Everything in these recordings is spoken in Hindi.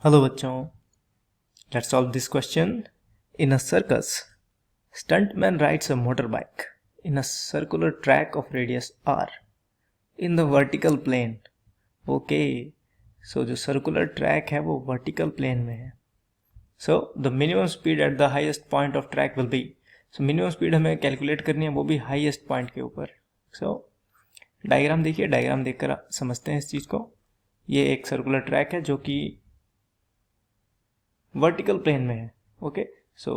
हेलो बच्चों, let's solve this question. In a circus, stuntman rides a motorbike in a circular track of radius r in the vertical plane. Okay, so जो सर्कुलर ट्रैक है वो वर्टिकल प्लेन में है. So the minimum speed at the highest point of track will be. So minimum speed हमें कैलकुलेट करनी है, वो भी हाईएस्ट पॉइंट के ऊपर. सो डायग्राम देखिए, डायग्राम देखकर समझते हैं इस चीज़ को. ये एक सर्कुलर ट्रैक है जो कि वर्टिकल प्लेन में है. ओके, सो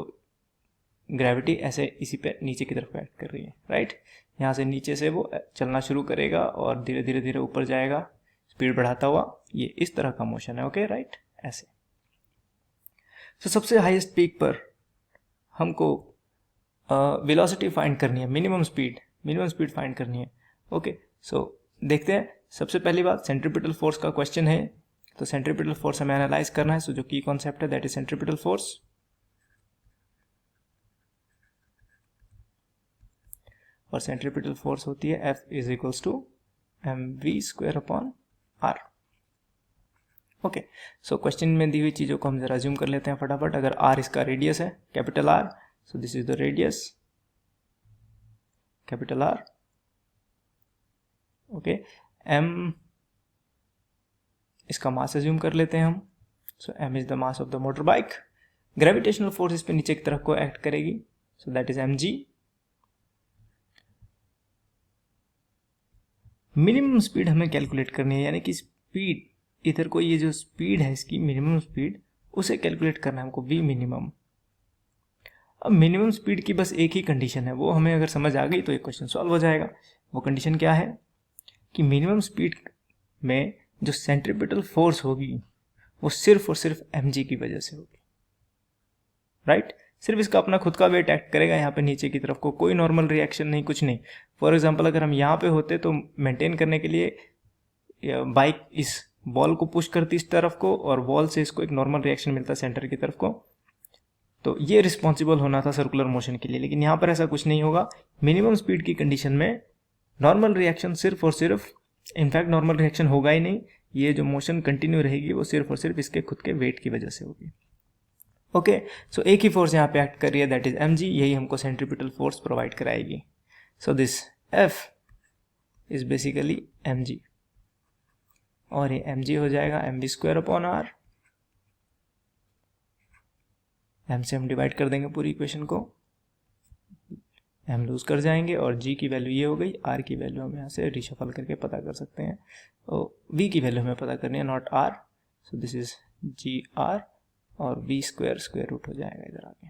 ग्रेविटी ऐसे इसी पे नीचे की तरफ एक्ट कर रही है, राइट. यहाँ से नीचे से वो चलना शुरू करेगा और धीरे धीरे धीरे ऊपर जाएगा, स्पीड बढ़ाता हुआ. ये इस तरह का मोशन है. ओके, राइट, ऐसे. सो सबसे हाईएस्ट पीक पर हमको वेलोसिटी फाइंड करनी है, मिनिमम स्पीड फाइंड करनी है. ओके, सो देखते हैं. सबसे पहली बात, सेंट्रीपिटल फोर्स का क्वेश्चन है, तो सेंट्रीपिटल फोर्स हमें एनालाइज करना है. सो जो की कॉन्सेप्ट है दैट इज सेंट्रीपिटल फोर्स. और सेंट्रीपिटल फोर्स होती है F is equals to mv² upon r. Okay, so question में दी हुई चीज़ों को हम जरा ज्यूम कर लेते हैं फटाफट. अगर r इसका रेडियस है, capital R, so this is the radius, capital R. Okay, m इसका मास ज्यूम कर लेते हैं हम. सो m is the mass of the motor bike. Gravitational force इस पे नीचे की तरफ को एक्ट करेगी, so that is mg. Minimum speed हमें कैलकुलेट करनी है, यानी कि स्पीड, इधर को ये जो स्पीड है इसकी मिनिमम स्पीड, उसे कैलकुलेट करना है हमको, v मिनिमम. अब मिनिमम स्पीड की बस एक ही कंडीशन है, वो हमें अगर समझ आ गई तो ये क्वेश्चन सॉल्व हो जाएगा. वो कंडीशन क्या है कि मिनिमम स्पीड में जो सेंट्रीपिटल फोर्स होगी वो सिर्फ और सिर्फ mg की वजह से होगी, राइट. सिर्फ इसका अपना खुद का वेट एक्ट करेगा यहाँ पे नीचे की तरफ को, कोई नॉर्मल रिएक्शन नहीं, कुछ नहीं. फॉर एग्जांपल अगर हम यहाँ पे होते तो मेंटेन करने के लिए बाइक इस बॉल को पुश करती इस तरफ को और बॉल से इसको एक नॉर्मल रिएक्शन मिलता सेंटर की तरफ को, तो ये रिस्पॉन्सिबल होना था सर्कुलर मोशन के लिए. लेकिन यहाँ पर ऐसा कुछ नहीं होगा. मिनिमम स्पीड की कंडीशन में नॉर्मल रिएक्शन सिर्फ और सिर्फ, इनफैक्ट नॉर्मल रिएक्शन होगा ही नहीं, ये जो मोशन कंटिन्यू रहेगी वो सिर्फ और सिर्फ इसके खुद के वेट की वजह से होगी. ओके, सो एक ही फोर्स यहाँ पे एक्ट कर रही है, दैट इज mg. यही हमको सेंट्रीपिटल फोर्स प्रोवाइड कराएगी. So this F is basically mg, और ये mg हो जाएगा mv² अपॉन r. m से हम डिवाइड कर देंगे पूरी इक्वेशन को, m लूज कर जाएंगे और g की वैल्यू ये हो गई. r की वैल्यू हम यहाँ से रिशफल करके पता कर सकते हैं. v की वैल्यू हमें पता करनी है, not r. So this is gr और v² स्क्वायर रूट हो जाएगा इधर आके.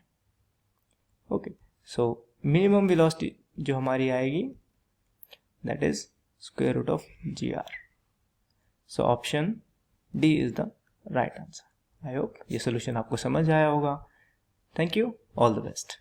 ओके, सो मिनिमम वेलोसिटी जो हमारी आएगी that is square root of gr. So option D is the right answer. I hope ये सोल्यूशन आपको समझ आया होगा. Thank you, all the best.